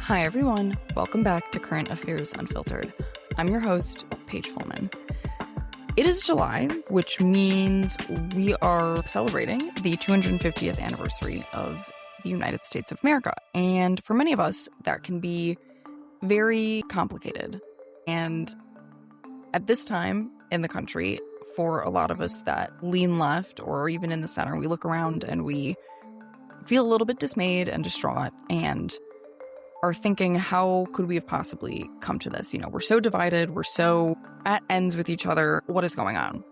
Hi, everyone. Welcome back to Current Affairs Unfiltered. I'm your host, Paige Fullman. It is July, which means we are celebrating the 250th anniversary of the United States of America. And for many of us, that can be very complicated. And at this time in the country, for a lot of us that lean left or even in the center, we look around and we feel a little bit dismayed and distraught and are thinking, how could we have possibly come to this? You know, we're so divided, we're so at ends with each other. What is going on?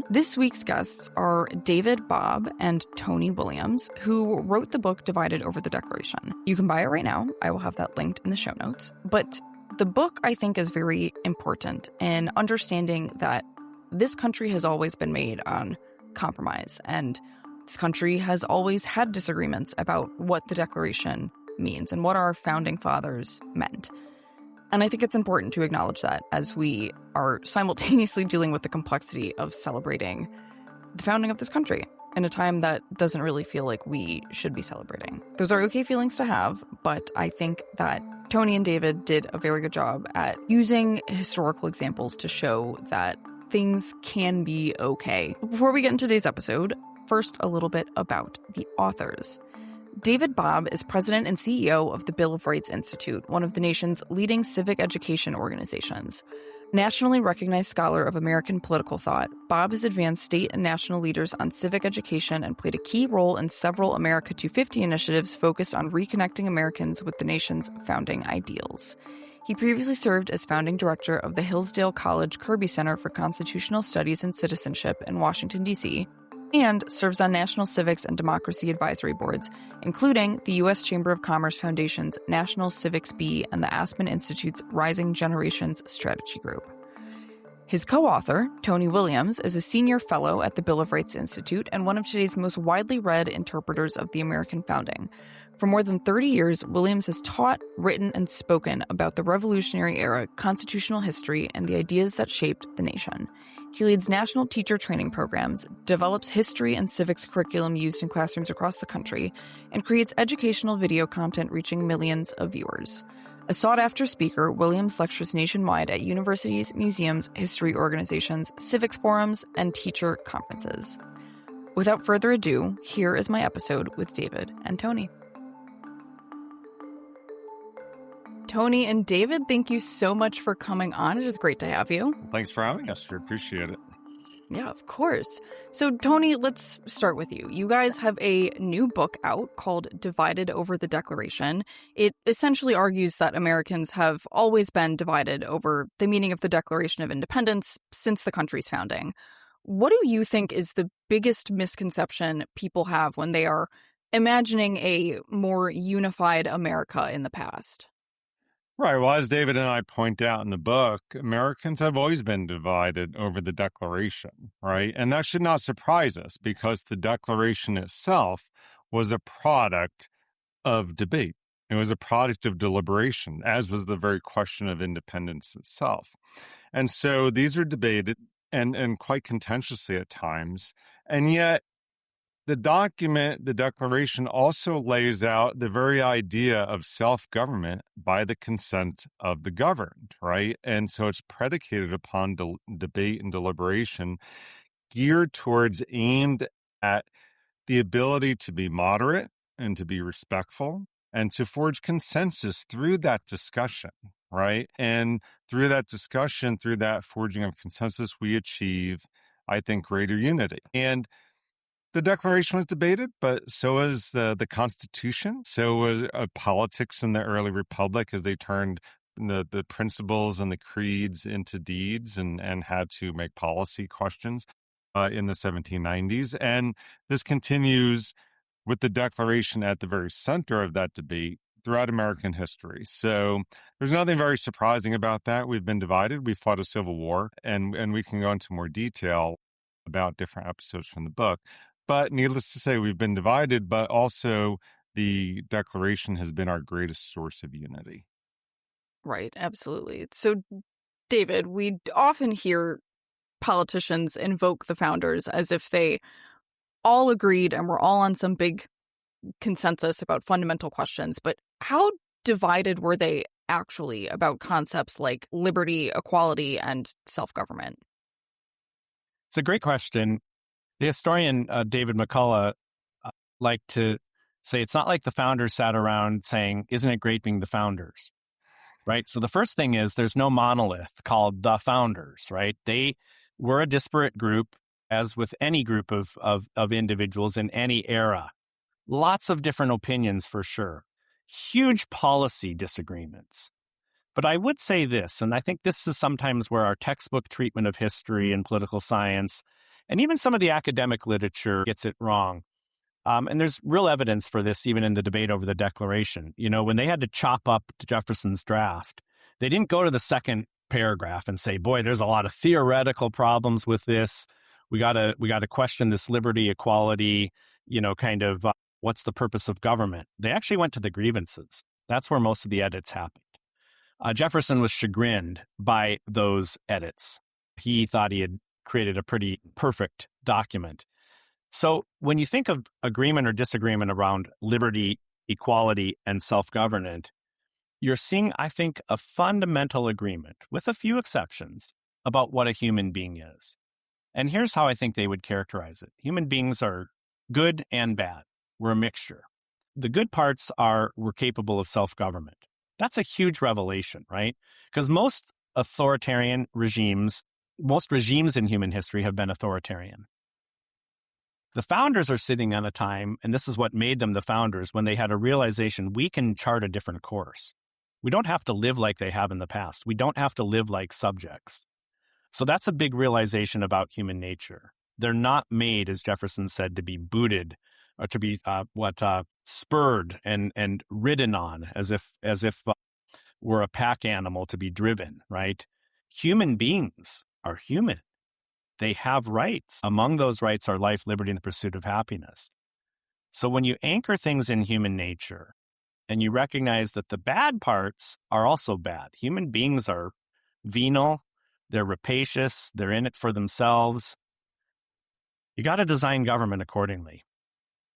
This week's guests are David Bobb and Tony Williams, who wrote the book Divided Over the Declaration. You can buy it right now. I will have that linked in the show notes. But the book, I think, is very important in understanding that this country has always been made on compromise, and this country has always had disagreements about what the Declaration means and what our founding fathers meant. And I think it's important to acknowledge that as we are simultaneously dealing with the complexity of celebrating the founding of this country in a time that doesn't really feel like we should be celebrating. Those are okay feelings to have, but I think that Tony and David did a very good job at using historical examples to show that things can be okay. Before we get into today's episode, first a little bit about the authors. David Bobb is president and CEO of the Bill of Rights Institute, one of the nation's leading civic education organizations. Nationally recognized scholar of American political thought, Bobb has advanced state and national leaders on civic education and played a key role in several America 250 initiatives focused on reconnecting Americans with the nation's founding ideals. He previously served as founding director of the Hillsdale College Kirby Center for Constitutional Studies and Citizenship in Washington, D.C., and serves on national civics and democracy advisory boards, including the U.S. Chamber of Commerce Foundation's National Civics Bee and the Aspen Institute's Rising Generations Strategy Group. His co-author, Tony Williams, is a senior fellow at the Bill of Rights Institute and one of today's most widely read interpreters of the American founding. For more than 30 years, Williams has taught, written, and spoken about the Revolutionary Era, constitutional history, and the ideas that shaped the nation. He leads national teacher training programs, develops history and civics curriculum used in classrooms across the country, and creates educational video content reaching millions of viewers. A sought-after speaker, Williams lectures nationwide at universities, museums, history organizations, civics forums, and teacher conferences. Without further ado, here is my episode with David and Tony. Tony and David, thank you so much for coming on. It is great to have you. Thanks for having us. We appreciate it. Yeah, of course. So, Tony, let's start with you. You guys have a new book out called Divided Over the Declaration. It essentially argues that Americans have always been divided over the meaning of the Declaration of Independence since the country's founding. What do you think is the biggest misconception people have when they are imagining a more unified America in the past? Right. Well, as David and I point out in the book, Americans have always been divided over the Declaration, right? And that should not surprise us because the Declaration itself was a product of debate. It was a product of deliberation, as was the very question of independence itself. And so these are debated and quite contentiously at times. And yet, the document, the Declaration, also lays out the very idea of self-government by the consent of the governed, right? And so it's predicated upon debate and deliberation geared towards aimed at the ability to be moderate and to be respectful and to forge consensus through that discussion, right? And through that discussion, through that forging of consensus, we achieve, I think, greater unity. And the Declaration was debated, but so was the Constitution. So was politics in the early republic as they turned the principles and the creeds into deeds and had to make policy questions in the 1790s. And this continues with the Declaration at the very center of that debate throughout American history. So there's nothing very surprising about that. We've been divided. We fought a civil war, and we can go into more detail about different episodes from the book. But needless to say, we've been divided, but also the Declaration has been our greatest source of unity. Right, absolutely. So, David, we often hear politicians invoke the founders as if they all agreed and were all on some big consensus about fundamental questions. But how divided were they actually about concepts like liberty, equality, and self-government? It's a great question. The historian David McCullough liked to say it's not like the founders sat around saying, "Isn't it great being the founders?" Right? So the first thing is there's no monolith called the founders, right? They were a disparate group, as with any group of individuals in any era. Lots of different opinions for sure. Huge policy disagreements. But I would say this, and I think this is sometimes where our textbook treatment of history and political science, and even some of the academic literature gets it wrong. And there's real evidence for this even in the debate over the Declaration. You know, when they had to chop up Jefferson's draft, they didn't go to the second paragraph and say, boy, there's a lot of theoretical problems with this. We got to question this liberty, equality, kind of what's the purpose of government? They actually went to the grievances. That's where most of the edits happened. Jefferson was chagrined by those edits. He thought he had created a pretty perfect document. So when you think of agreement or disagreement around liberty, equality, and self-government, you're seeing, I think, a fundamental agreement, with a few exceptions, about what a human being is. And here's how I think they would characterize it. Human beings are good and bad. We're a mixture. The good parts are we're capable of self-government. That's a huge revelation, right? Because most regimes in human history have been authoritarian. The founders are sitting on a time, and this is what made them the founders, when they had a realization we can chart a different course. We don't have to live like they have in the past. We don't have to live like subjects. So that's a big realization about human nature. They're not made, as Jefferson said, to be booted or to be spurred and ridden on as if we're a pack animal to be driven, right? Human beings are human. They have rights. Among those rights are life, liberty, and the pursuit of happiness. So when you anchor things in human nature and you recognize that the bad parts are also bad, human beings are venal, they're rapacious, they're in it for themselves, you got to design government accordingly.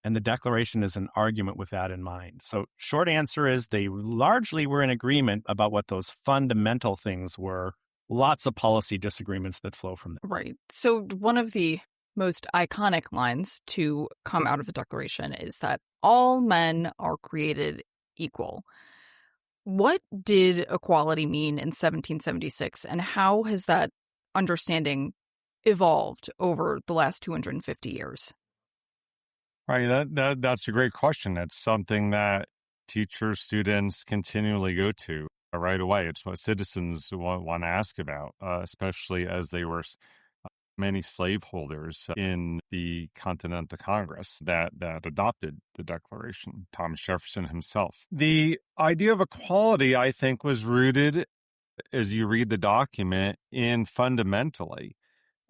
And the Declaration is an argument with that in mind. So short answer is they largely were in agreement about what those fundamental things were. Lots of policy disagreements that flow from that. Right. So one of the most iconic lines to come out of the Declaration is that all men are created equal. What did equality mean in 1776, and how has that understanding evolved over the last 250 years? Right. That's a great question. It's something that teachers, students continually go to right away. It's what citizens want to ask about, especially as they were many slaveholders in the Continental Congress that adopted the Declaration, Thomas Jefferson himself. The idea of equality, I think, was rooted, as you read the document, in fundamentally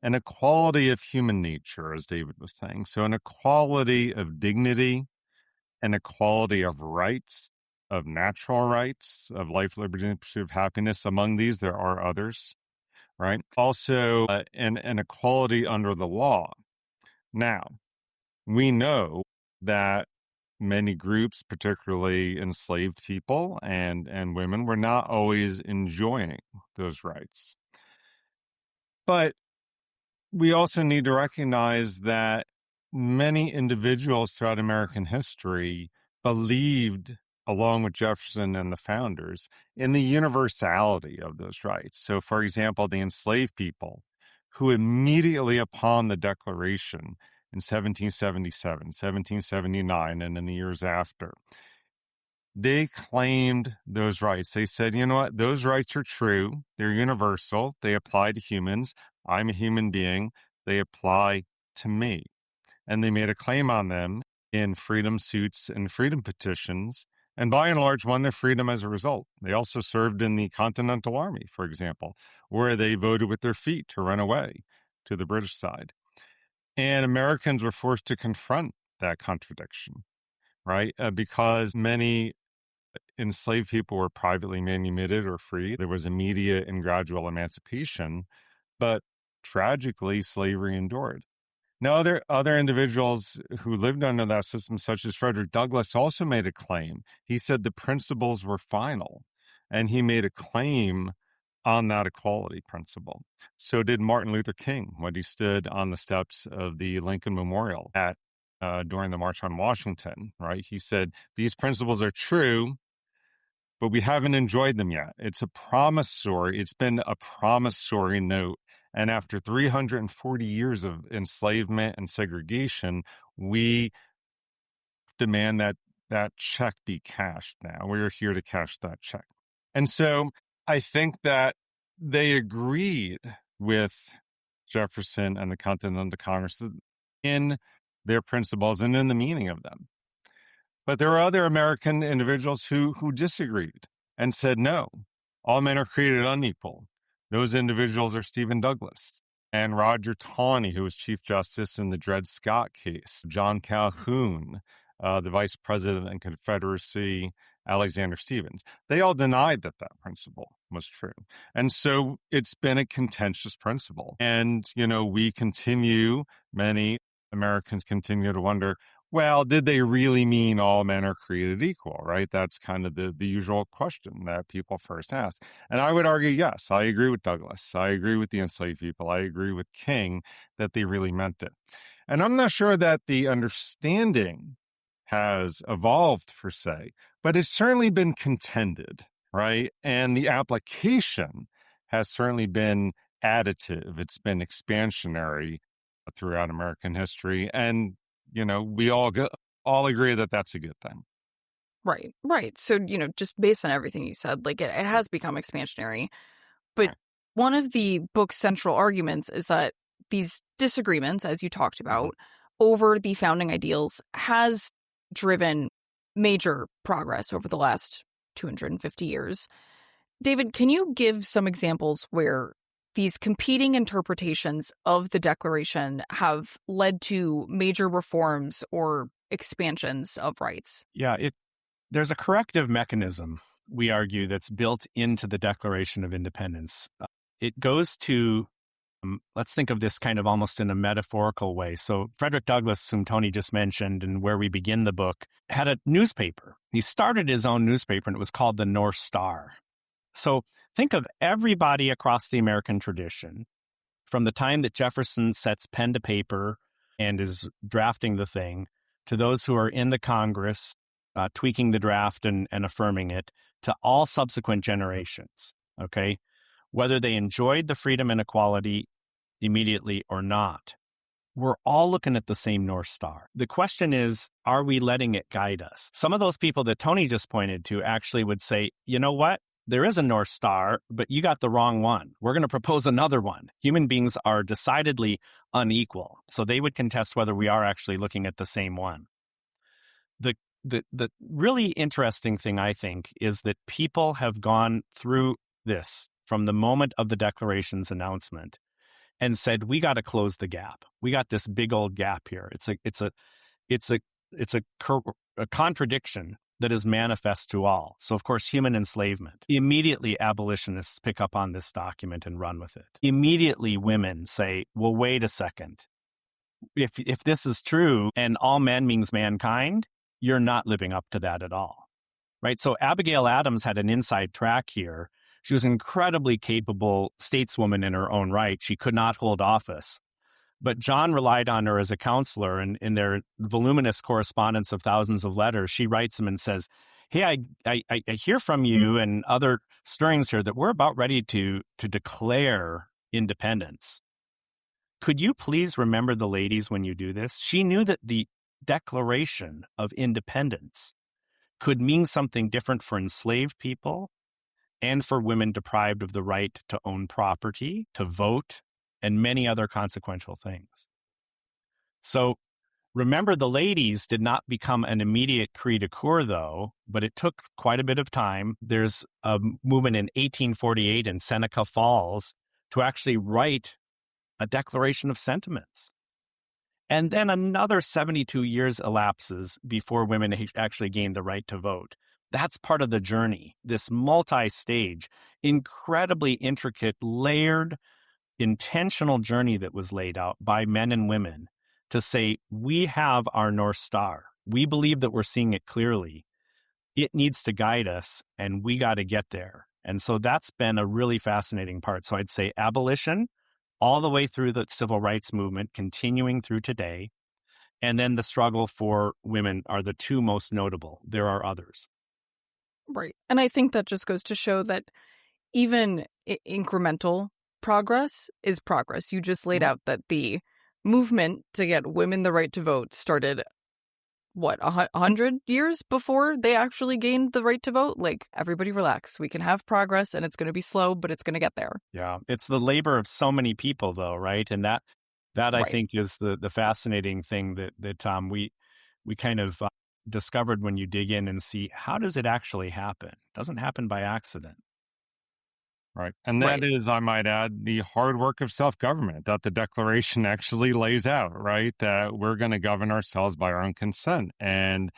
an equality of human nature, as David was saying. So an equality of dignity, an equality of rights, of natural rights, of life, liberty, and the pursuit of happiness. Among these, there are others, right? Also, an equality under the law. Now, we know that many groups, particularly enslaved people and women, were not always enjoying those rights. But we also need to recognize that many individuals throughout American history believed, along with Jefferson and the founders, in the universality of those rights. So, for example, the enslaved people who immediately upon the Declaration in 1777, 1779, and in the years after, they claimed those rights. They said, you know what, those rights are true. They're universal. They apply to humans. I'm a human being. They apply to me. And they made a claim on them in freedom suits and freedom petitions, and by and large won their freedom as a result. They also served in the Continental Army, for example, where they voted with their feet to run away to the British side. And Americans were forced to confront that contradiction, right? Because many enslaved people were privately manumitted or free. There was immediate and gradual emancipation, but tragically, slavery endured. Now, other individuals who lived under that system, such as Frederick Douglass, also made a claim. He said the principles were final, and he made a claim on that equality principle. So did Martin Luther King when he stood on the steps of the Lincoln Memorial during the March on Washington, right? He said, these principles are true, but we haven't enjoyed them yet. It's been a promissory note. And after 340 years of enslavement and segregation, we demand that check be cashed now. We're here to cash that check. And so I think that they agreed with Jefferson and the Continental Congress in their principles and in the meaning of them. But there are other American individuals who disagreed and said, no, all men are created unequal. Those individuals are Stephen Douglas and Roger Taney, who was Chief Justice in the Dred Scott case, John Calhoun, the Vice President and Confederacy, Alexander Stephens. They all denied that principle was true. And so it's been a contentious principle. And, many Americans continue to wonder, well, did they really mean all men are created equal, right? That's kind of the usual question that people first ask. And I would argue, yes, I agree with Douglas. I agree with the enslaved people. I agree with King that they really meant it. And I'm not sure that the understanding has evolved per se, but it's certainly been contended, right? And the application has certainly been additive. It's been expansionary throughout American history. And we all agree that that's a good thing. Right. So, just based on everything you said, like it has become expansionary. But one of the book's central arguments is that these disagreements, as you talked about, over the founding ideals has driven major progress over the last 250 years. David, can you give some examples where these competing interpretations of the Declaration have led to major reforms or expansions of rights? Yeah, there's a corrective mechanism, we argue, that's built into the Declaration of Independence. It goes to, let's think of this kind of almost in a metaphorical way. So Frederick Douglass, whom Tony just mentioned and where we begin the book, had a newspaper. He started his own newspaper and it was called the North Star. So think of everybody across the American tradition, from the time that Jefferson sets pen to paper and is drafting the thing, to those who are in the Congress, tweaking the draft and affirming it, to all subsequent generations, okay? Whether they enjoyed the freedom and equality immediately or not, we're all looking at the same North Star. The question is, are we letting it guide us? Some of those people that Tony just pointed to actually would say, you know what? There is a North Star, but you got the wrong one. We're going to propose another one. Human beings are decidedly unequal. So they would contest whether we are actually looking at the same one. The really interesting thing, I think, is that people have gone through this from the moment of the Declaration's announcement and said, we got to close the gap. We got this big old gap here. It's a contradiction that is manifest to all. So, of course, human enslavement. Immediately, abolitionists pick up on this document and run with it. Immediately, women say, well, wait a second. If this is true and all men means mankind, you're not living up to that at all, right? So Abigail Adams had an inside track here. She was an incredibly capable stateswoman in her own right. She could not hold office. But John relied on her as a counselor, and in their voluminous correspondence of thousands of letters, she writes him and says, hey, I hear from you and other stirrings here that we're about ready to declare independence. Could you please remember the ladies when you do this? She knew that the Declaration of Independence could mean something different for enslaved people and for women deprived of the right to own property, to vote, and many other consequential things. So remember, the ladies did not become an immediate cri de coeur, though, but it took quite a bit of time. There's a movement in 1848 in Seneca Falls to actually write a Declaration of Sentiments. And then another 72 years elapses before women actually gain the right to vote. That's part of the journey, this multi-stage, incredibly intricate, layered, intentional journey that was laid out by men and women to say, we have our North Star. We believe that we're seeing it clearly. It needs to guide us, and we got to get there. And so that's been a really fascinating part. So I'd say abolition all the way through the civil rights movement, continuing through today. And then the struggle for women are the two most notable. There are others. Right. And I think that just goes to show that even incremental progress is progress. You just laid out that the movement to get women the right to vote started, what, 100 years before they actually gained the right to vote? Like, everybody relax. We can have progress, and it's going to be slow, but it's going to get there. Yeah. It's the labor of so many people, though, right? And that I Right. think is the fascinating thing that we kind of discovered when you dig in and see, how does it actually happen? It doesn't happen by accident. Right. And that Right. is, I might add, the hard work of self-government that the Declaration actually lays out, right? That we're going to govern ourselves by our own consent. And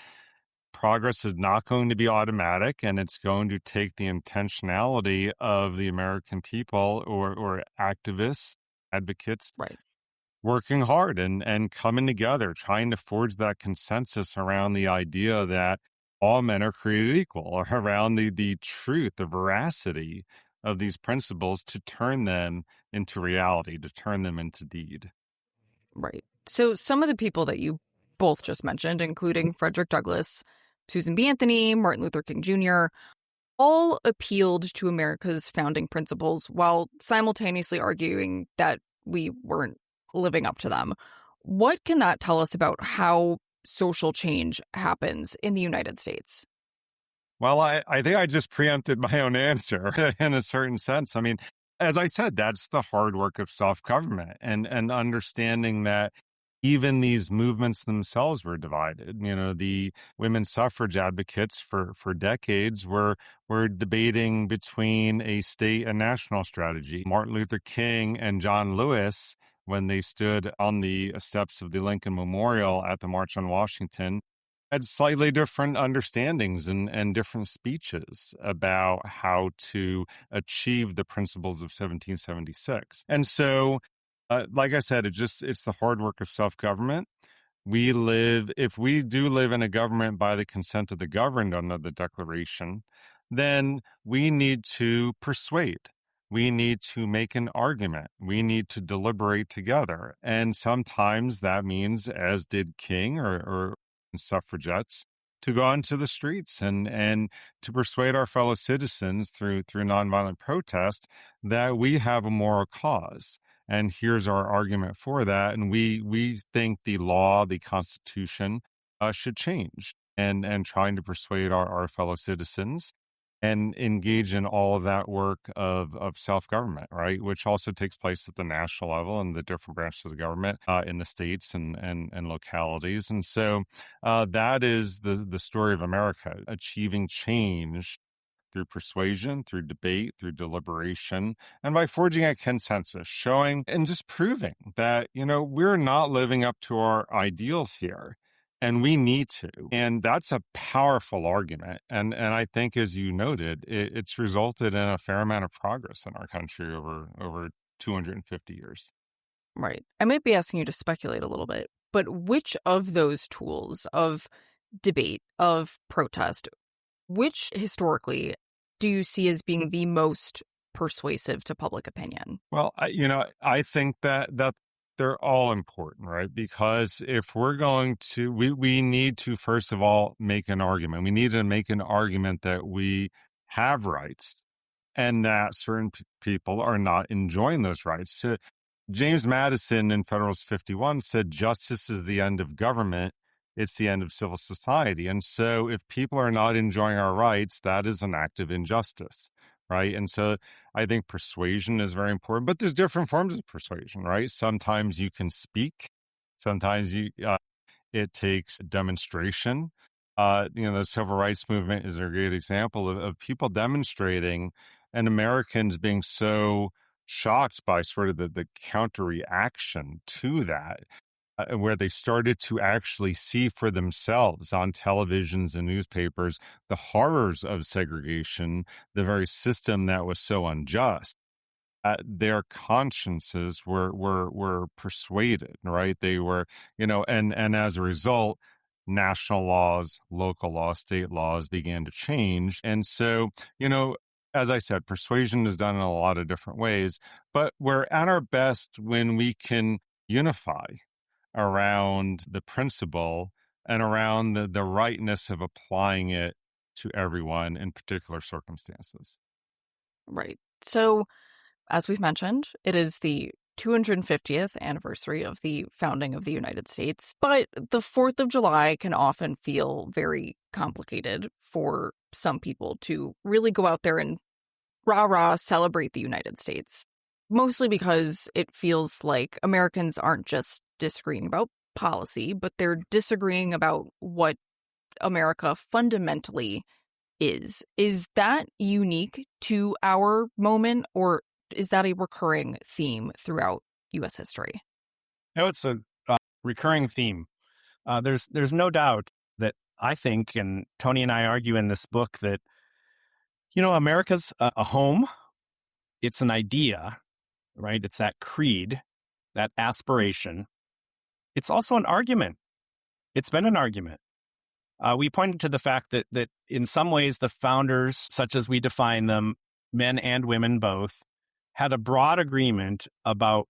progress is not going to be automatic, and it's going to take the intentionality of the American people or activists, advocates, Right. working hard and coming together, trying to forge that consensus around the idea that all men are created equal, or around the truth, the veracity of these principles, to turn them into reality, to turn them into deed. Right. So some of the people that you both just mentioned, including Frederick Douglass, Susan B. Anthony, Martin Luther King Jr., all appealed to America's founding principles while simultaneously arguing that we weren't living up to them. What can that tell us about how social change happens in the United States? Well, I think I just preempted my own answer in a certain sense. I mean, as I said, that's the hard work of self-government and understanding that even these movements themselves were divided. You know, the women's suffrage advocates for decades were debating between a state and national strategy. Martin Luther King and John Lewis, when they stood on the steps of the Lincoln Memorial at the March on Washington, had slightly different understandings and different speeches about how to achieve the principles of 1776. And so, like I said, it's the hard work of self-government. If we do live in a government by the consent of the governed under the Declaration, then we need to persuade. We need to make an argument. We need to deliberate together. And sometimes that means, as did King or suffragettes, to go onto the streets and to persuade our fellow citizens through nonviolent protest that we have a moral cause. And here's our argument for that. And we think the law, the Constitution, should change, and trying to persuade our fellow citizens and engage in all of that work of self-government, right? Which also takes place at the national level and the different branches of the government in the states and localities. And so that is the story of America, achieving change through persuasion, through debate, through deliberation, and by forging a consensus, showing and just proving that, we're not living up to our ideals here. And we need to. And that's a powerful argument. And I think, as you noted, it's resulted in a fair amount of progress in our country over 250 years. Right. I might be asking you to speculate a little bit, but which of those tools of debate, of protest, which historically do you see as being the most persuasive to public opinion? Well, I think that they're all important, right? Because if we're going to, we need to, first of all, make an argument. We need to make an argument that we have rights and that certain people are not enjoying those rights. James Madison in Federalist 51 said, justice is the end of government. It's the end of civil society. And so if people are not enjoying our rights, that is an act of injustice, right? And so I think persuasion is very important, but there's different forms of persuasion, right? Sometimes you can speak. Sometimes it takes demonstration. The civil rights movement is a great example of people demonstrating, and Americans being so shocked by sort of the counter reaction to that, where they started to actually see for themselves on televisions and newspapers the horrors of segregation, the very system that was so unjust. their consciences were persuaded, right? They were, and as a result, national laws, local laws, state laws began to change. And so, as I said, persuasion is done in a lot of different ways, but we're at our best when we can unify around the principle and around the rightness of applying it to everyone in particular circumstances. Right. So, as we've mentioned, it is the 250th anniversary of the founding of the United States, but the 4th of July can often feel very complicated for some people to really go out there and rah-rah celebrate the United States, mostly because it feels like Americans aren't just disagreeing about policy, but they're disagreeing about what America fundamentally is. Is that unique to our moment, or is that a recurring theme throughout U.S. history? No, it's a recurring theme. There's no doubt that I think, and Tony and I argue in this book, that, America's a home. It's an idea, right? It's that creed, that aspiration. It's also an argument. It's been an argument. We pointed to the fact that in some ways the founders, such as we define them, men and women both, had a broad agreement about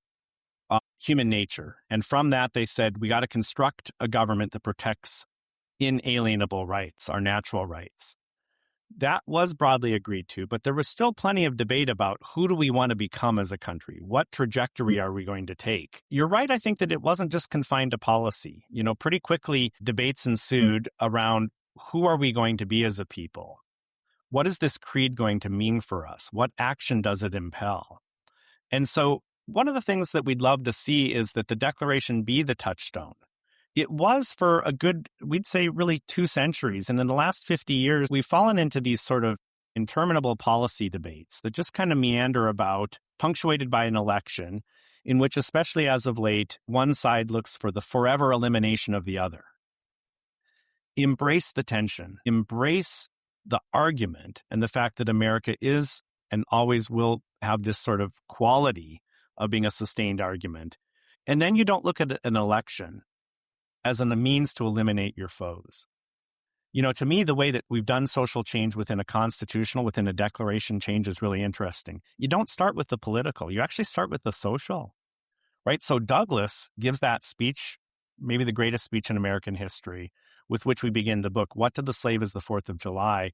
human nature. And from that, they said, we got to construct a government that protects inalienable rights, our natural rights. That was broadly agreed to, but there was still plenty of debate about who do we want to become as a country? What trajectory are we going to take? You're right, I think that it wasn't just confined to policy. Pretty quickly, debates ensued around who are we going to be as a people? What is this creed going to mean for us? What action does it impel? And so one of the things that we'd love to see is that the Declaration be the touchstone. It was for a good, we'd say, really 2 centuries. And in the last 50 years, we've fallen into these sort of interminable policy debates that just kind of meander about, punctuated by an election, in which, especially as of late, one side looks for the forever elimination of the other. Embrace the tension. Embrace the argument and the fact that America is and always will have this sort of quality of being a sustained argument. And then you don't look at an election as a means to eliminate your foes. To me, the way that we've done social change within a declaration change is really interesting. You don't start with the political. You actually start with the social, right? So Douglass gives that speech, maybe the greatest speech in American history, with which we begin the book, What to the Slave is the 4th of July,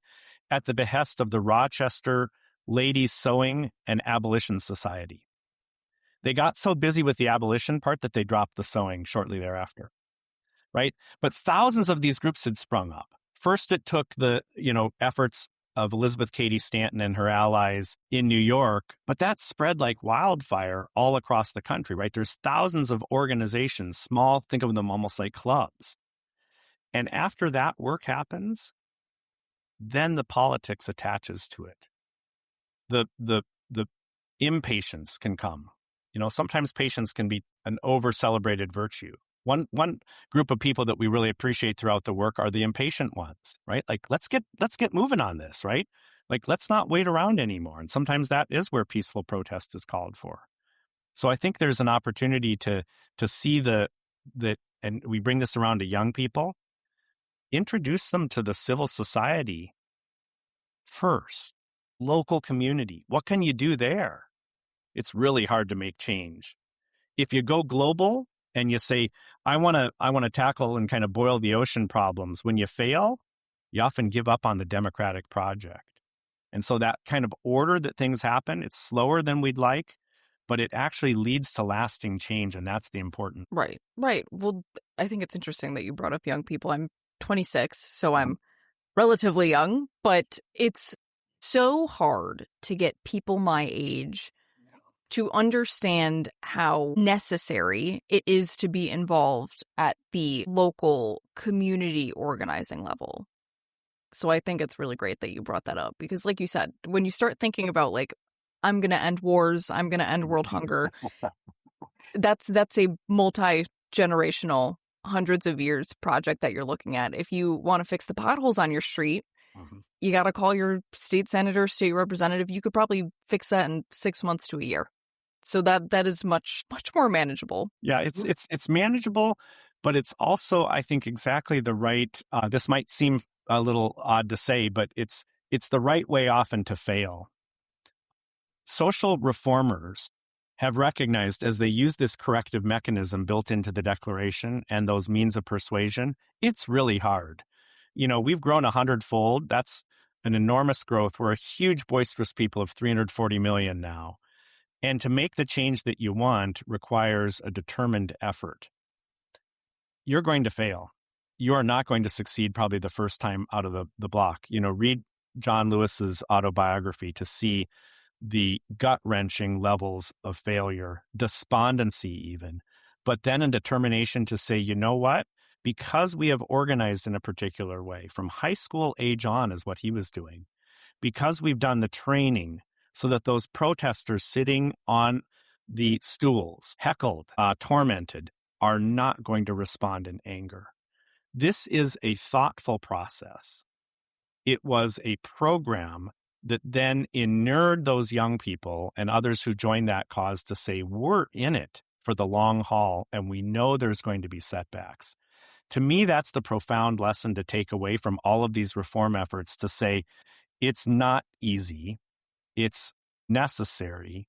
at the behest of the Rochester Ladies Sewing and Abolition Society. They got so busy with the abolition part that they dropped the sewing shortly thereafter. Right? But thousands of these groups had sprung up. First, it took the, efforts of Elizabeth Cady Stanton and her allies in New York, but that spread like wildfire all across the country, right? There's thousands of organizations, small, think of them almost like clubs. And after that work happens, then the politics attaches to it. The impatience can come. Sometimes patience can be an over-celebrated virtue. One group of people that we really appreciate throughout the work are the impatient ones, right? Like, let's get moving on this, right? Like, let's not wait around anymore. And sometimes that is where peaceful protest is called for. So I think there's an opportunity to see that, and we bring this around to young people, introduce them to the civil society first, local community. What can you do there? It's really hard to make change. If you go global, and you say, I want to tackle and kind of boil the ocean problems. When you fail, you often give up on the democratic project. And so that kind of order that things happen, it's slower than we'd like, but it actually leads to lasting change. And that's the important. Right. Well, I think it's interesting that you brought up young people. I'm 26, so I'm relatively young, but it's so hard to get people my age to understand how necessary it is to be involved at the local community organizing level. So I think it's really great that you brought that up because, like you said, when you start thinking about, like, I'm going to end wars, I'm going to end world hunger, that's a multi-generational, hundreds of years project that you're looking at. If you want to fix the potholes on your street, you got to call your state senator, state representative. You could probably fix that in 6 months to a year. So that is much more manageable. Yeah, it's manageable, but it's also, I think, exactly the right. This might seem a little odd to say, but it's the right way often to fail. Social reformers have recognized, as they use this corrective mechanism built into the Declaration and those means of persuasion, it's really hard. We've grown 100-fold. That's an enormous growth. We're a huge, boisterous people of 340 million now. And to make the change that you want requires a determined effort. You're going to fail. You are not going to succeed probably the first time out of the block. Read John Lewis's autobiography to see the gut-wrenching levels of failure, despondency even, but then a determination to say, you know what? Because we have organized in a particular way, from high school age on is what he was doing, because we've done the training so that those protesters sitting on the stools, heckled, tormented, are not going to respond in anger. This is a thoughtful process. It was a program that then inured those young people and others who joined that cause to say, we're in it for the long haul, and we know there's going to be setbacks. To me, that's the profound lesson to take away from all of these reform efforts, to say, it's not easy, it's necessary,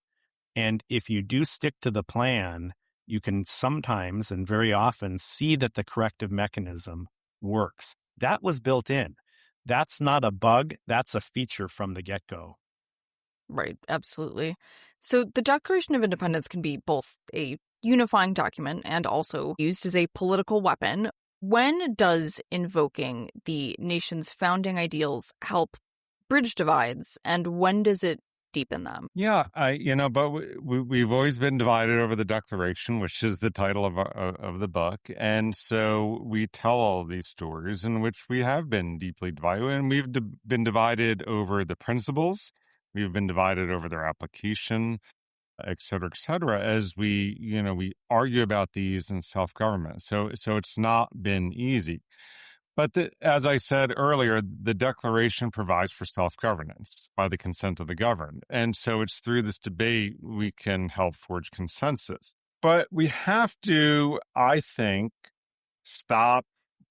and if you do stick to the plan, you can sometimes and very often see that the corrective mechanism works. That was built in. That's not a bug. That's a feature from the get-go. Right, absolutely. So the Declaration of Independence can be both a unifying document and also used as a political weapon. When does invoking the nation's founding ideals help bridge divides, and when does it deepen them? Yeah, but we've always been divided over the Declaration, which is the title of the book. And so we tell all of these stories in which we have been deeply divided, and we've been divided over the principles. We've been divided over their application, et cetera, as we argue about these in self-government. So it's not been easy. But as I said earlier, the Declaration provides for self-governance by the consent of the governed. And so it's through this debate we can help forge consensus. But we have to, I think, stop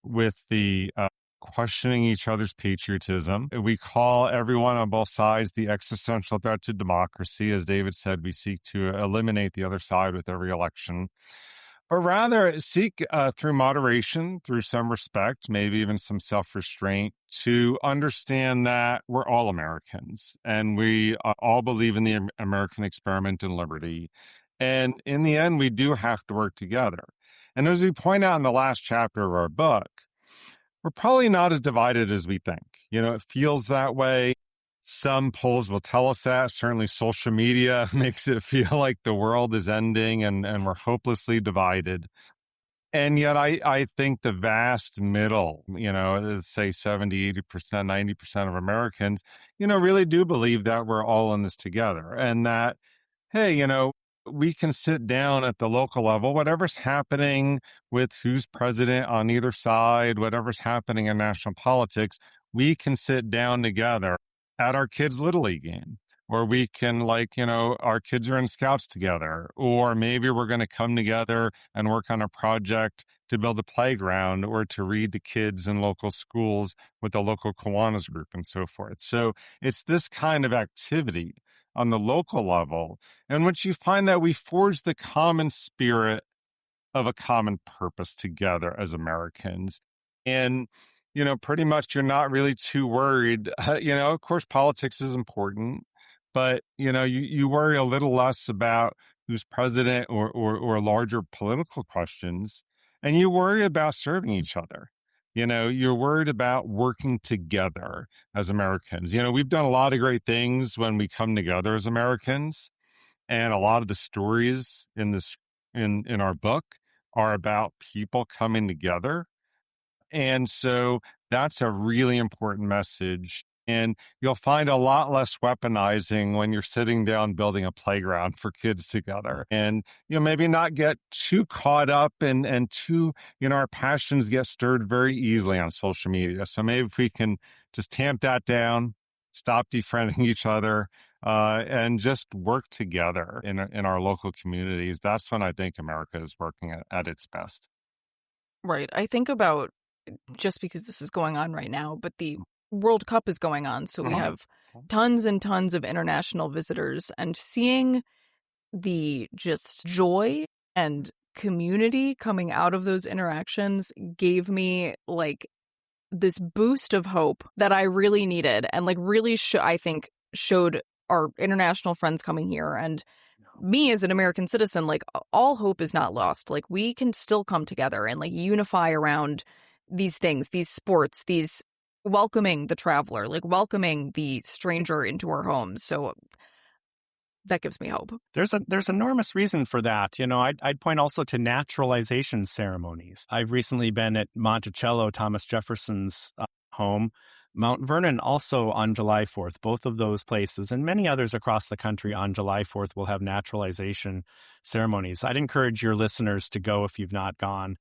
with the questioning each other's patriotism. We call everyone on both sides the existential threat to democracy. As David said, we seek to eliminate the other side with every election. But rather seek through moderation, through some respect, maybe even some self-restraint, to understand that we're all Americans and we all believe in the American experiment and liberty. And in the end, we do have to work together. And as we point out in the last chapter of our book, we're probably not as divided as we think. It feels that way. Some polls will tell us that. Certainly social media makes it feel like the world is ending and we're hopelessly divided. And yet I think the vast middle, let's say 70, 80%, 90% of Americans, really do believe that we're all in this together, and that, hey, we can sit down at the local level, whatever's happening with who's president on either side, whatever's happening in national politics, we can sit down together at our kids' Little League game, or we can, our kids are in scouts together, or maybe we're going to come together and work on a project to build a playground or to read to kids in local schools with the local Kiwanis group and so forth. So it's this kind of activity on the local level in which you find that we forge the common spirit of a common purpose together as Americans. And pretty much you're not really too worried. Of course, politics is important, but, you worry a little less about who's president or larger political questions, and you worry about serving each other. You're worried about working together as Americans. We've done a lot of great things when we come together as Americans, and a lot of the stories in our book are about people coming together. And so that's a really important message. And you'll find a lot less weaponizing when you're sitting down building a playground for kids together. And, maybe not get too caught up and too, our passions get stirred very easily on social media. So maybe if we can just tamp that down, stop defriending each other, and just work together in our local communities. That's when I think America is working at its best. Right. I think about, just because this is going on right now, but the World Cup is going on. So we have tons and tons of international visitors, and seeing the just joy and community coming out of those interactions gave me like this boost of hope that I really needed, and like really I think showed our international friends coming here and me as an American citizen, like all hope is not lost. Like we can still come together and like unify around these things, these sports, these welcoming the traveler, like welcoming the stranger into our homes. So that gives me hope. There's enormous reason for that. I'd point also to naturalization ceremonies. I've recently been at Monticello, Thomas Jefferson's home. Mount Vernon also on July 4th, both of those places, and many others across the country on July 4th will have naturalization ceremonies. I'd encourage your listeners to go if you've not gone.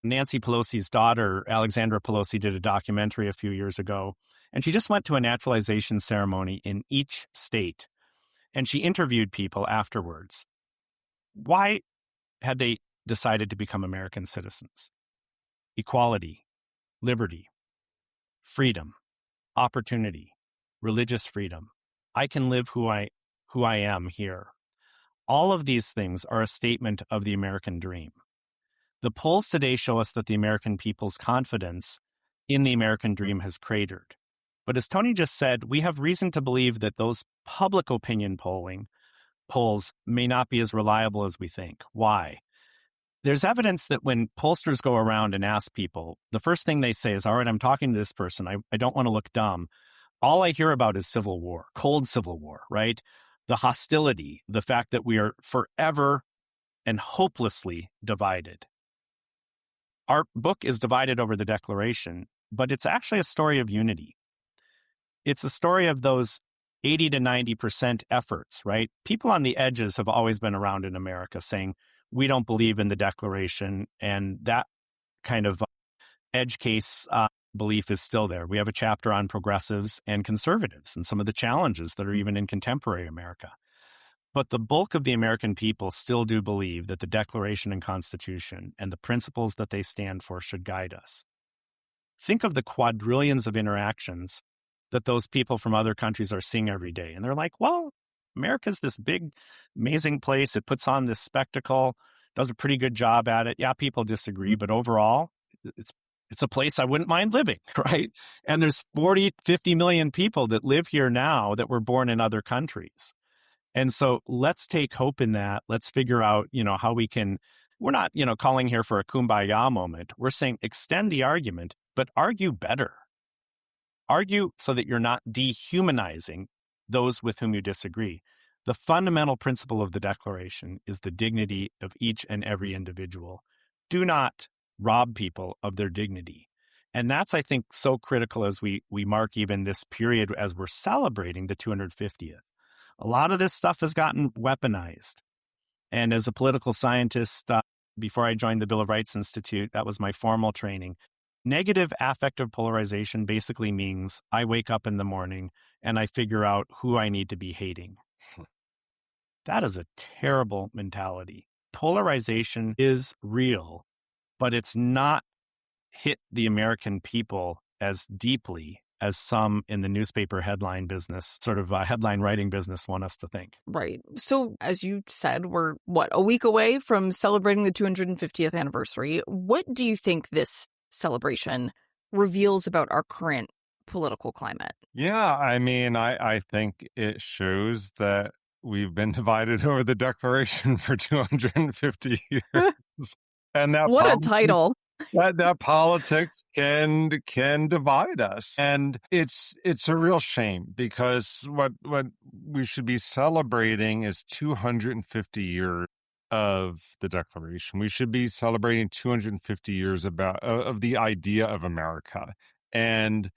Nancy Pelosi's daughter, Alexandra Pelosi, did a documentary a few years ago, and she just went to a naturalization ceremony in each state, and she interviewed people afterwards. Why had they decided to become American citizens? Equality, liberty, freedom, opportunity, religious freedom. I can live who I am here. All of these things are a statement of the American dream. The polls today show us that the American people's confidence in the American dream has cratered. But as Tony just said, we have reason to believe that those public opinion polls may not be as reliable as we think. Why? There's evidence that when pollsters go around and ask people, the first thing they say is, all right, I'm talking to this person. I don't want to look dumb. All I hear about is civil war, cold civil war, right? The hostility, the fact that we are forever and hopelessly divided. Our book is divided over the Declaration, but it's actually a story of unity. It's a story of those 80 to 90% efforts, right? People on the edges have always been around in America saying, we don't believe in the Declaration, and that kind of edge case belief is still there. We have a chapter on progressives and conservatives and some of the challenges that are even in contemporary America. But the bulk of the American people still do believe that the Declaration and Constitution and the principles that they stand for should guide us. Think of the quadrillions of interactions that those people from other countries are seeing every day. And they're like, well, America's this big, amazing place. It puts on this spectacle, does a pretty good job at it. Yeah, people disagree, but overall, it's a place I wouldn't mind living, right? And there's 40, 50 million people that live here now that were born in other countries. And so let's take hope in that. Let's figure out, how we can, we're not, calling here for a kumbaya moment. We're saying extend the argument, but argue better. Argue so that you're not dehumanizing those with whom you disagree. The fundamental principle of the Declaration is the dignity of each and every individual. Do not rob people of their dignity. And that's, I think, so critical as we mark even this period as we're celebrating the 250th. A lot of this stuff has gotten weaponized. And as a political scientist, before I joined the Bill of Rights Institute, that was my formal training. Negative affective polarization basically means I wake up in the morning and I figure out who I need to be hating. That is a terrible mentality. Polarization is real, but it's not hit the American people as deeply as some in the newspaper headline business, sort of headline writing business, want us to think. Right. So as you said, we're, a week away from celebrating the 250th anniversary. What do you think this celebration reveals about our current political climate? Yeah, I think it shows that we've been divided over the Declaration for 250 years. And that what a title. that politics can divide us. And it's a real shame, because what we should be celebrating is 250 years of the Declaration. We should be celebrating 250 years of the idea of America, and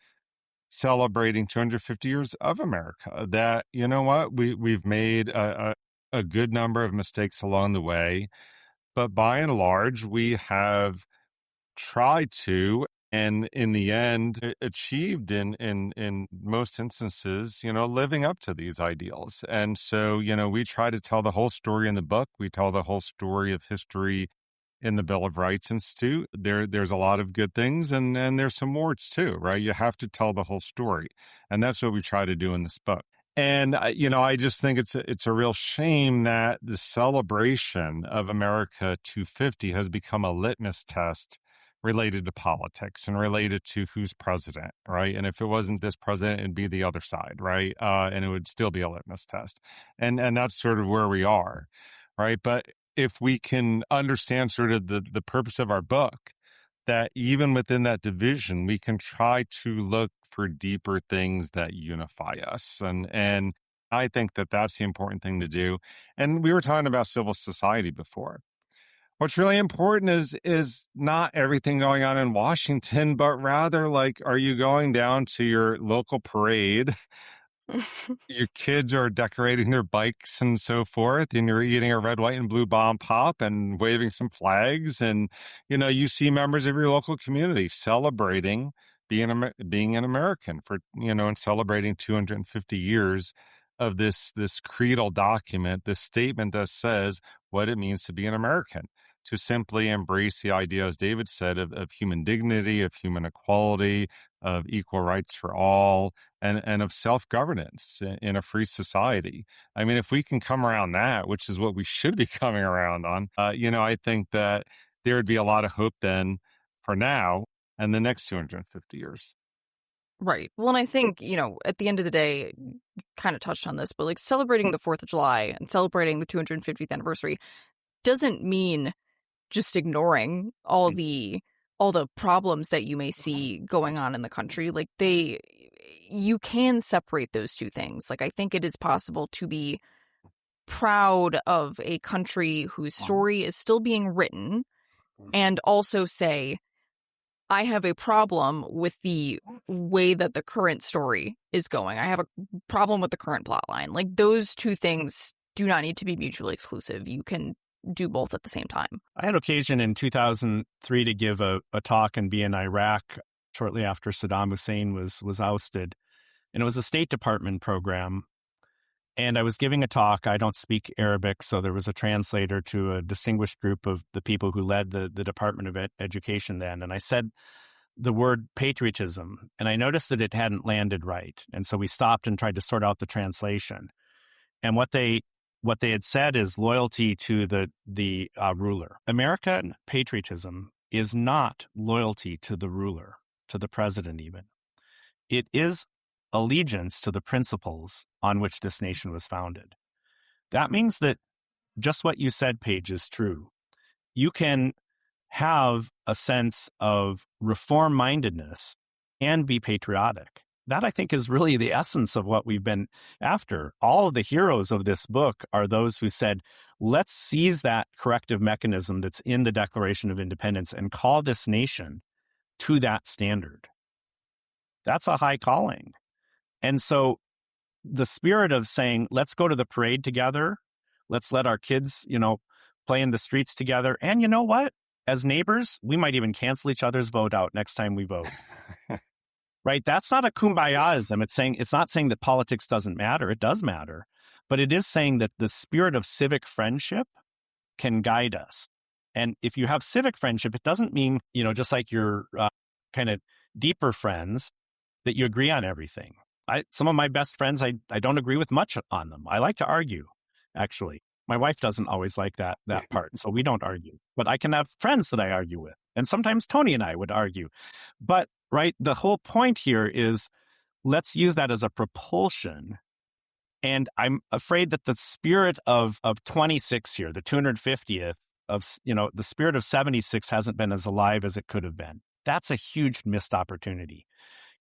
celebrating 250 years of America. That, we've made a good number of mistakes along the way, but by and large, we have tried to and in the end achieved in most instances, living up to these ideals. And so, we try to tell the whole story in the book. We tell the whole story of history in the Bill of Rights Institute. There's a lot of good things, and there's some warts too, right? You have to tell the whole story, and that's what we try to do in this book. And I just think it's a real shame that the celebration of America 250 has become a litmus test related to politics and related to who's president, right? And if it wasn't this president, it'd be the other side, right? And it would still be a litmus test, and that's sort of where we are, right? But if we can understand sort of the purpose of our book, that even within that division, we can try to look for deeper things that unify us. And I think that that's the important thing to do. And we were talking about civil society before. What's really important is not everything going on in Washington, but rather, like, are you going down to your local parade? Your kids are decorating their bikes and so forth, and you're eating a red, white, and blue bomb pop and waving some flags. And, you see members of your local community celebrating being an American and celebrating 250 years of this creedal document, this statement that says what it means to be an American, to simply embrace the idea, as David said, of human dignity, of human equality, of equal rights for all, and of self-governance in a free society. I mean, if we can come around that, which is what we should be coming around on, I think that there would be a lot of hope then for now and the next 250 years. Right. Well, and I think, at the end of the day, you kind of touched on this, but like celebrating the 4th of July and celebrating the 250th anniversary doesn't mean just ignoring all the problems that you may see going on in the country. Like you can separate those two things. Like, I think it is possible to be proud of a country whose story is still being written and also say, I have a problem with the way that the current story is going. I have a problem with the current plot line. Like, those two things do not need to be mutually exclusive. You can do both at the same time. I had occasion in 2003 to give a talk and be in Iraq shortly after Saddam Hussein was ousted. And it was a State Department program. And I was giving a talk. I don't speak Arabic, so there was a translator to a distinguished group of the people who led the Department of Education then. And I said the word patriotism, and I noticed that it hadn't landed right. And so we stopped and tried to sort out the translation. And what they had said is loyalty to the ruler. American patriotism is not loyalty to the ruler, to the president even. It is allegiance to the principles on which this nation was founded. That means that just what you said, Paige, is true. You can have a sense of reform-mindedness and be patriotic. That, I think, is really the essence of what we've been after. All of the heroes of this book are those who said, let's seize that corrective mechanism that's in the Declaration of Independence and call this nation to that standard. That's a high calling. And so the spirit of saying, let's go to the parade together, let's let our kids, play in the streets together. And you know what? As neighbors, we might even cancel each other's vote out next time we vote. Right? That's not a kumbayaism. It's not saying that politics doesn't matter. It does matter. But it is saying that the spirit of civic friendship can guide us. And if you have civic friendship, it doesn't mean, just like your kind of deeper friends, that you agree on everything. Some of my best friends, I don't agree with much on them. I like to argue, actually. My wife doesn't always like that part, so we don't argue. But I can have friends that I argue with. And sometimes Tony and I would argue. But, right, the whole point here is let's use that as a propulsion. And I'm afraid that the spirit of 26 here, the 250th, the spirit of 76 hasn't been as alive as it could have been. That's a huge missed opportunity.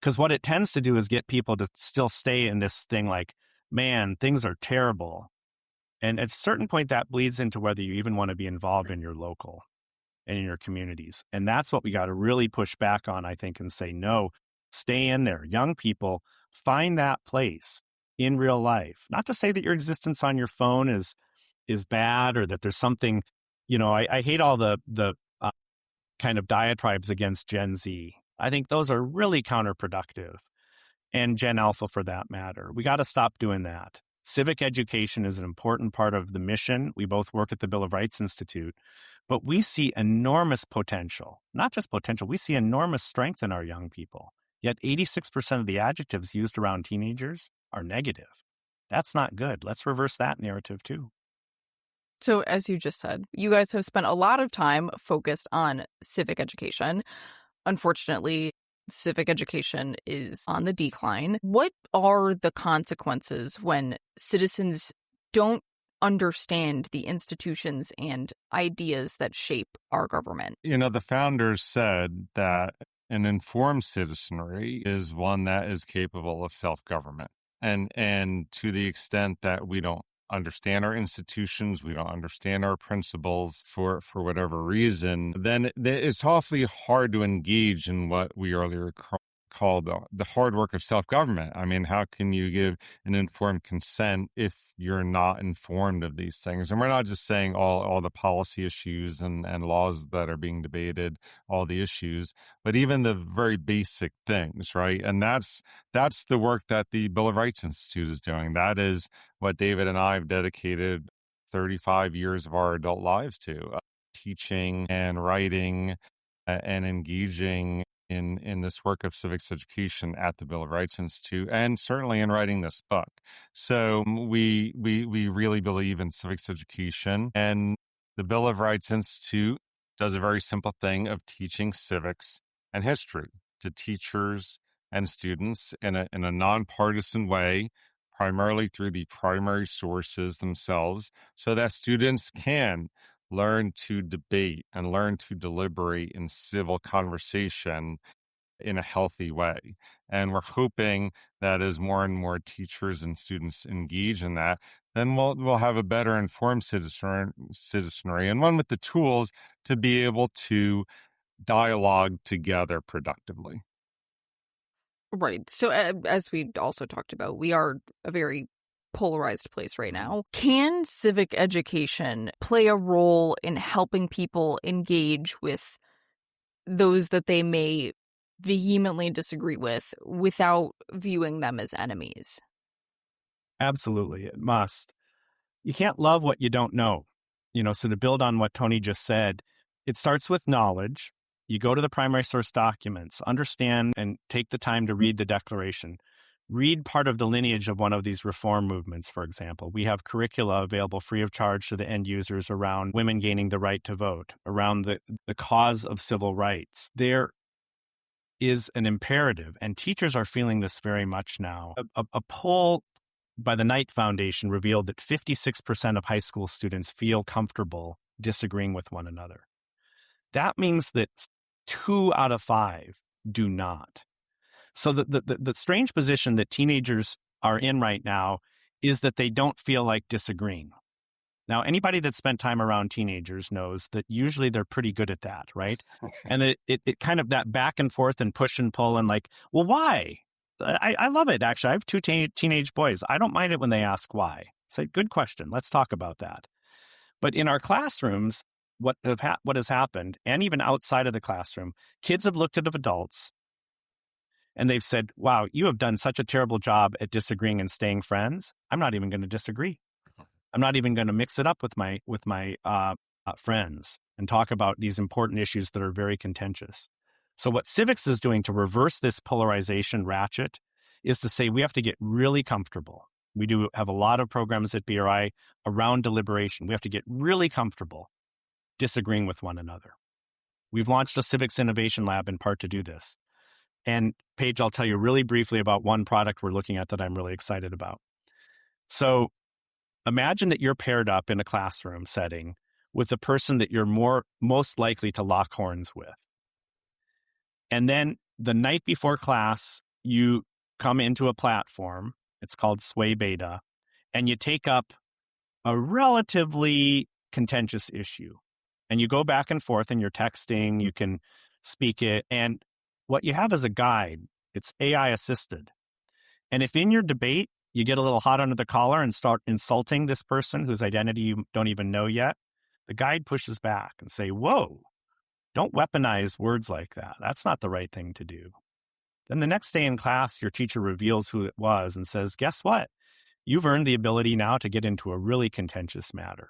Because what it tends to do is get people to still stay in this thing like, man, things are terrible. And at a certain point, that bleeds into whether you even want to be involved in your local and in your communities. And that's what we got to really push back on, I think, and say, no, stay in there. Young people, find that place in real life. Not to say that your existence on your phone is bad or that there's something, I hate all the kind of diatribes against Gen Z. I think those are really counterproductive. And Gen Alpha for that matter. We got to stop doing that. Civic education is an important part of the mission. We both work at the Bill of Rights Institute, but we see enormous potential, not just potential, we see enormous strength in our young people. Yet 86% of the adjectives used around teenagers are negative. That's not good. Let's reverse that narrative too. So, as you just said, you guys have spent a lot of time focused on civic education. Unfortunately, civic education is on the decline. What are the consequences when citizens don't understand the institutions and ideas that shape our government? The founders said that an informed citizenry is one that is capable of self-government. And to the extent that we don't understand our institutions, we don't understand our principles for whatever reason, then it's awfully hard to engage in what we earlier called the hard work of self-government. I mean, how can you give an informed consent if you're not informed of these things? And we're not just saying all the policy issues and laws that are being debated, all the issues, but even the very basic things, right? And that's the work that the Bill of Rights Institute is doing. That is what David and I have dedicated 35 years of our adult lives to, teaching and writing and engaging in this work of civics education at the Bill of Rights Institute, and certainly in writing this book. So we really believe in civics education, and the Bill of Rights Institute does a very simple thing of teaching civics and history to teachers and students in a nonpartisan way, primarily through the primary sources themselves, so that students can learn to debate and learn to deliberate in civil conversation in a healthy way. And we're hoping that as more and more teachers and students engage in that, then we'll have a better informed citizenry and one with the tools to be able to dialogue together productively. Right. So, as we also talked about, we are a very polarized place right now. Can civic education play a role in helping people engage with those that they may vehemently disagree with without viewing them as enemies? Absolutely, it must. You can't love what you don't know. So to build on what Tony just said, it starts with knowledge. You go to the primary source documents, understand and take the time to read the Declaration. Read part of the lineage of one of these reform movements, for example. We have curricula available free of charge to the end users around women gaining the right to vote, around the cause of civil rights. There is an imperative, and teachers are feeling this very much now. A poll by the Knight Foundation revealed that 56% of high school students feel comfortable disagreeing with one another. That means that 2 out of 5 do not. So the strange position that teenagers are in right now is that they don't feel like disagreeing. Now, anybody that's spent time around teenagers knows that usually they're pretty good at that, right? And it kind of that back and forth and push and pull and like, well, why? I love it, actually. I have 2 teenage boys. I don't mind it when they ask why. Say, good question. Let's talk about that. But in our classrooms, what has happened, and even outside of the classroom, kids have looked at adults and they've said, wow, you have done such a terrible job at disagreeing and staying friends. I'm not even going to disagree. I'm not even going to mix it up with my friends and talk about these important issues that are very contentious. So what civics is doing to reverse this polarization ratchet is to say we have to get really comfortable. We do have a lot of programs at BRI around deliberation. We have to get really comfortable disagreeing with one another. We've launched a civics innovation lab in part to do this. And Paige, I'll tell you really briefly about one product we're looking at that I'm really excited about. So imagine that you're paired up in a classroom setting with the person that you're most likely to lock horns with. And then the night before class, you come into a platform. It's called Sway Beta, and you take up a relatively contentious issue. And you go back and forth and you're texting, you can speak it. And what you have is a guide. It's AI assisted. And if in your debate, you get a little hot under the collar and start insulting this person whose identity you don't even know yet, the guide pushes back and say, whoa, Don't weaponize words like that. That's not the right thing to do. Then the next day in class, your teacher reveals who it was and says, guess what? You've earned the ability now to get into a really contentious matter.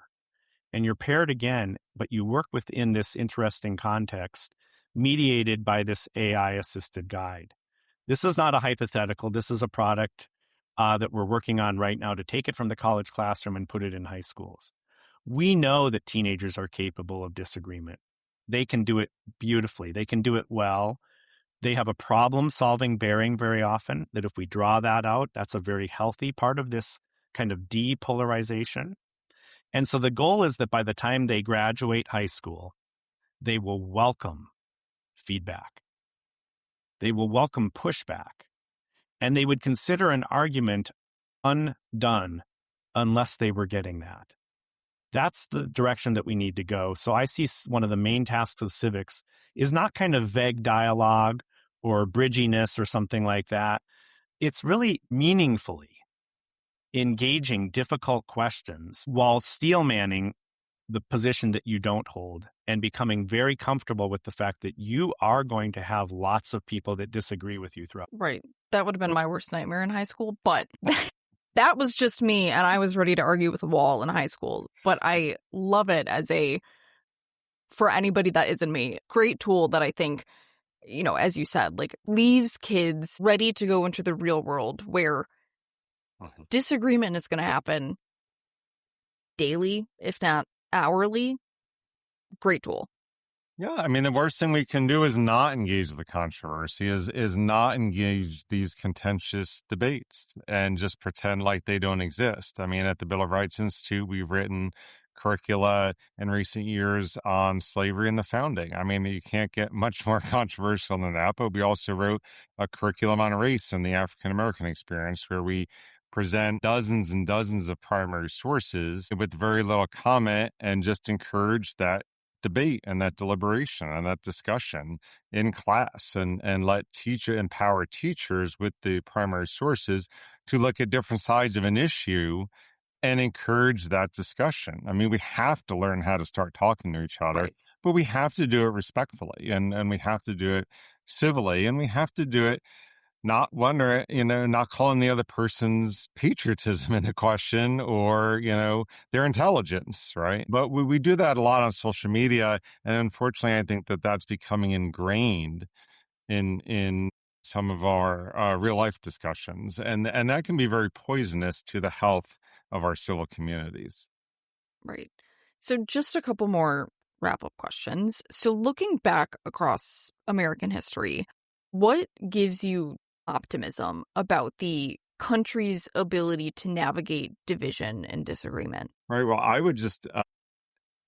And you're paired again, but you work within this interesting context mediated by this AI-assisted guide. This is not a hypothetical. This is a product that we're working on right now to take it from the college classroom and put it in high schools. We know that teenagers are capable of disagreement. They can do it beautifully. They can do it well. They have a problem-solving bearing very often, that if we draw that out, that's a very healthy part of this kind of depolarization. And so the goal is that by the time they graduate high school, they will welcome feedback. They will welcome pushback. And they would consider an argument undone unless they were getting that. That's the direction that we need to go. So I see one of the main tasks of civics is not kind of vague dialogue or bridginess or something like that. It's really meaningfully engaging difficult questions while steel manning the position that you don't hold and becoming very comfortable with the fact that you are going to have lots of people that disagree with you throughout. Right. That would have been my worst nightmare in high school, but that was just me, and I was ready to argue with a wall in high school. But I love it for anybody that isn't me, great tool that I think, as you said, like leaves kids ready to go into the real world where disagreement is going to happen daily, if not hourly. Great tool. Yeah, I mean, the worst thing we can do is not engage the controversy, is not engage these contentious debates and just pretend like they don't exist. I mean, at the Bill of Rights Institute, we've written curricula in recent years on slavery and the founding. I mean, you can't get much more controversial than that, but we also wrote a curriculum on race and the African-American experience where we present dozens and dozens of primary sources with very little comment and just encourage that debate and that deliberation and that discussion in class and let empower teachers with the primary sources to look at different sides of an issue and encourage that discussion. I mean, we have to learn how to start talking to each other, Right. but we have to do it respectfully and we have to do it civilly, and we have to do it not not calling the other person's patriotism into question or, their intelligence, right? But we do that a lot on social media. And unfortunately, I think that that's becoming ingrained in some of our real life discussions. And that can be very poisonous to the health of our civil communities. Right. So just a couple more wrap-up questions. So looking back across American history, what gives you optimism about the country's ability to navigate division and disagreement? Right. Well, I would just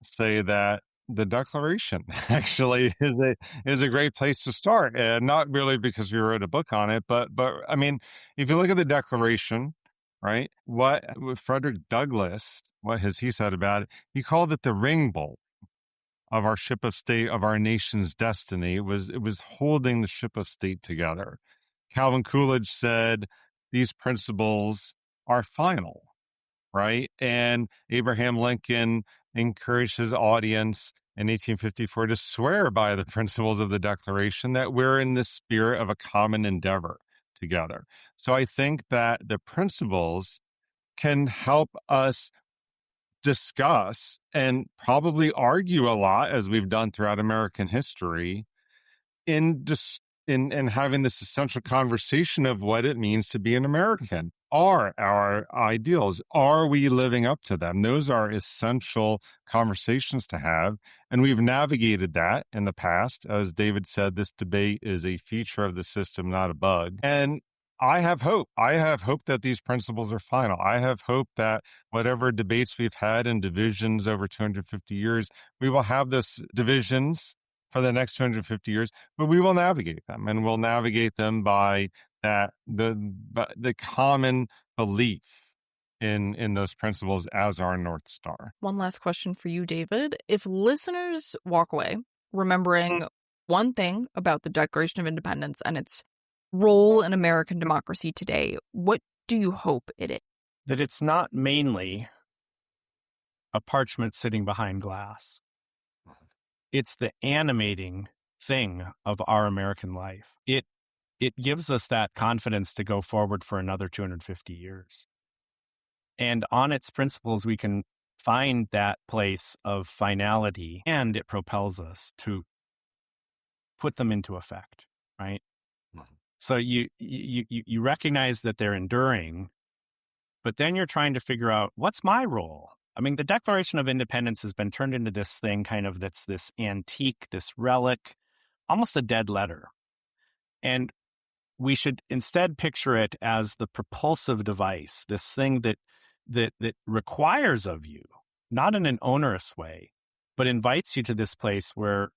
say that the Declaration actually is a great place to start, and not really because we wrote a book on it, but I mean, if you look at the Declaration, right? What Frederick Douglass, what has he said about it? He called it the ring bolt of our ship of state, of our nation's destiny. It was holding the ship of state together. Calvin Coolidge said these principles are final, right? And Abraham Lincoln encouraged his audience in 1854 to swear by the principles of the Declaration that we're in the spirit of a common endeavor together. So I think that the principles can help us discuss and probably argue a lot, as we've done throughout American history, in having this essential conversation of what it means to be an American. Are our ideals, are we living up to them? Those are essential conversations to have. And we've navigated that in the past. As David said, this debate is a feature of the system, not a bug. And I have hope. I have hope that these principles are final. I have hope that whatever debates we've had and divisions over 250 years, we will have those divisions for the next 250 years, but we will navigate them, and we'll navigate them by the common belief in those principles as our North Star. One last question for you, David. If listeners walk away remembering one thing about the Declaration of Independence and its role in American democracy today, what do you hope it is? That it's not mainly a parchment sitting behind glass. it's the animating thing of our American life. It gives us that confidence to go forward for another 250 years. And on its principles, we can find that place of finality, and it propels us to put them into effect, right? Mm-hmm. So you recognize that they're enduring, but then you're trying to figure out, what's my role? I mean, the Declaration of Independence has been turned into this thing that's this antique, this relic, almost a dead letter. And we should instead picture it as the propulsive device, this thing that requires of you, not in an onerous way, but invites you to this place where,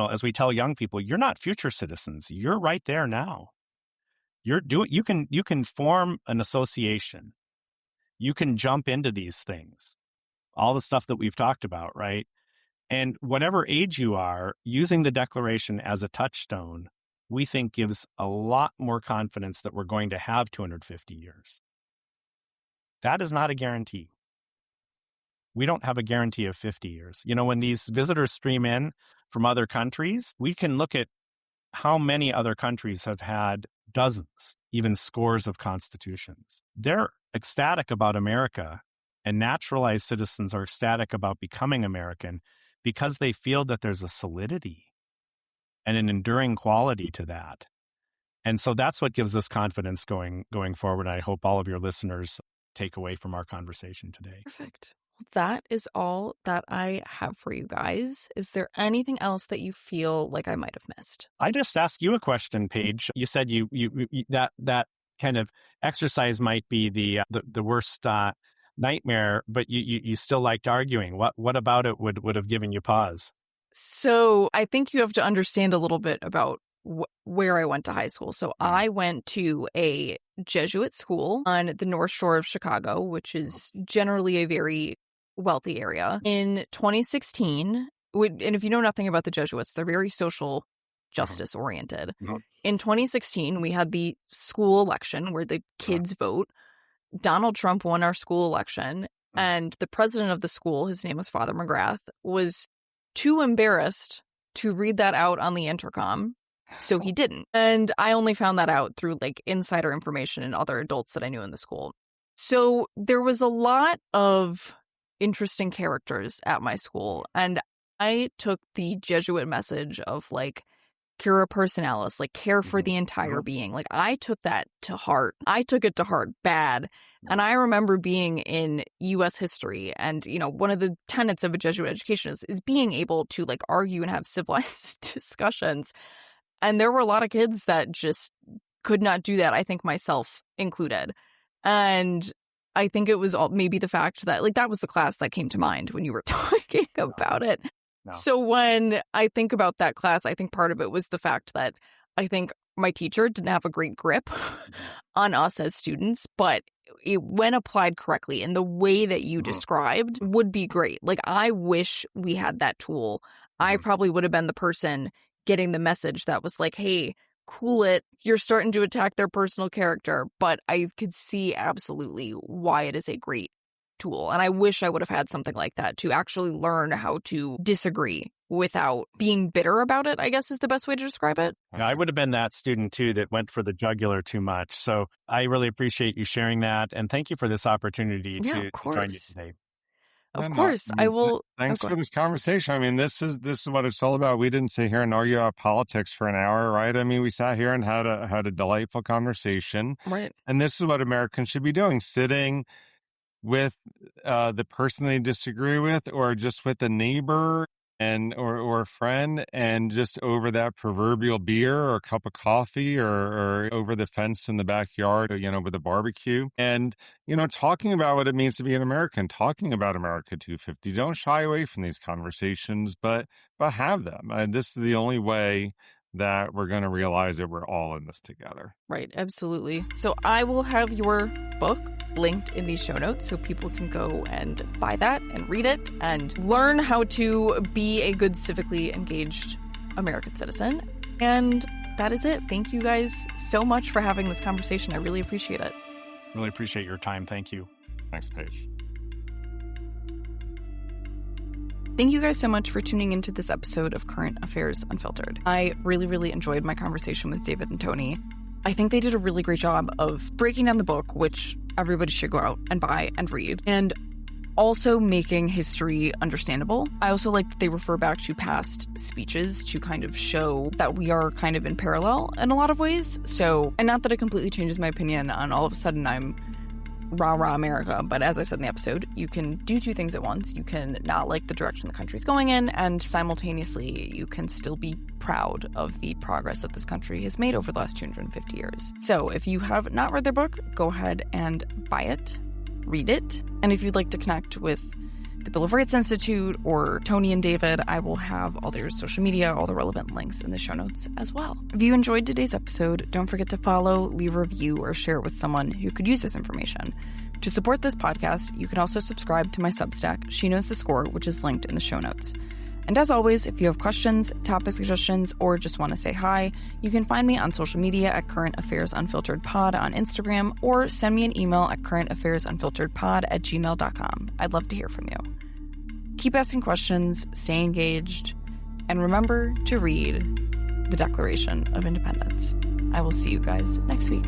as we tell young people, you're not future citizens. You're right there now. You can form an association. You can jump into these things, all the stuff that we've talked about, right? And whatever age you are, using the Declaration as a touchstone, we think gives a lot more confidence that we're going to have 250 years. That is not a guarantee. We don't have a guarantee of 50 years. When these visitors stream in from other countries, we can look at how many other countries have had dozens, even scores of constitutions. They're ecstatic about America, and naturalized citizens are ecstatic about becoming American because they feel that there's a solidity and an enduring quality to that. And so that's what gives us confidence going forward. I hope all of your listeners take away from our conversation today. Perfect. Well, that is all that I have for you guys. Is there anything else that you feel like I might have missed? I just asked you a question, Paige. You said you that kind of exercise might be the worst nightmare, but you still liked arguing. What about it would have given you pause? So I think you have to understand a little bit about where I went to high school. So I went to a Jesuit school on the North Shore of Chicago, which is generally a very wealthy area. In 2016, and if you know nothing about the Jesuits, they're very social justice oriented. In 2016, we had the school election where the kids vote. Donald Trump won our school election, and the president of the school, his name was Father McGrath, was too embarrassed to read that out on the intercom, so he didn't. And I only found that out through insider information and other adults that I knew in the school. So there was a lot of interesting characters at my school, and I took the Jesuit message of cura personalis, care for the entire being. I took that to heart. I took it to heart bad. And I remember being in U.S. history, and, one of the tenets of a Jesuit education is being able to argue and have civilized discussions. And there were a lot of kids that just could not do that, I think myself included. And I think it was maybe the fact that that was the class that came to mind when you were talking about it. No. So when I think about that class, I think part of it was the fact that I think my teacher didn't have a great grip on us as students, but when applied correctly in the way that you described would be great. I wish we had that tool. I probably would have been the person getting the message that was hey, cool it. You're starting to attack their personal character. But I could see absolutely why it is a great tool. And I wish I would have had something like that to actually learn how to disagree without being bitter about it, I guess is the best way to describe it. Yeah, I would have been that student too that went for the jugular too much. So I really appreciate you sharing that. And thank you for this opportunity to join you today. Of course. I will. Thanks for this conversation. I mean, this is what it's all about. We didn't sit here and argue about politics for an hour, right? I mean, we sat here and had a delightful conversation. Right. And this is what Americans should be doing, sitting with the person they disagree with, or just with a neighbor or a friend, and just over that proverbial beer or a cup of coffee or over the fence in the backyard, or, with a barbecue, and, talking about what it means to be an American, talking about America 250. Don't shy away from these conversations, but have them. This is the only way that we're going to realize that we're all in this together. Right. Absolutely. So I will have your book linked in these show notes so people can go and buy that and read it and learn how to be a good civically engaged American citizen. And that is it. Thank you guys so much for having this conversation. I really appreciate it. Really appreciate your time. Thank you. Thanks, Paige. Thank you guys so much for tuning into this episode of Current Affairs Unfiltered. I really enjoyed my conversation with David and Tony. I think they did a really great job of breaking down the book, which everybody should go out and buy and read, and also making history understandable. I also like that they refer back to past speeches to kind of show that we are kind of in parallel in a lot of ways. So, and not that it completely changes my opinion on all of a sudden I'm rah America, but as I said in the episode, you can do two things at once. You can not like the direction the country's going in, and simultaneously you can still be proud of the progress that this country has made over the last 250 years. So if you have not read their book, go ahead and buy it, read it, and if you'd like to connect with the Bill of Rights Institute or Tony and David, I will have all their social media, all the relevant links in the show notes as well. If you enjoyed today's episode, don't forget to follow, leave a review, or share it with someone who could use this information. To support this podcast, you can also subscribe to my Substack, She Knows the Score, which is linked in the show notes. And as always, if you have questions, topic suggestions, or just want to say hi, you can find me on social media at Current Affairs Unfiltered Pod on Instagram, or send me an email at currentaffairs.unfilteredpod@gmail.com. I'd love to hear from you. Keep asking questions, stay engaged, and remember to read the Declaration of Independence. I will see you guys next week.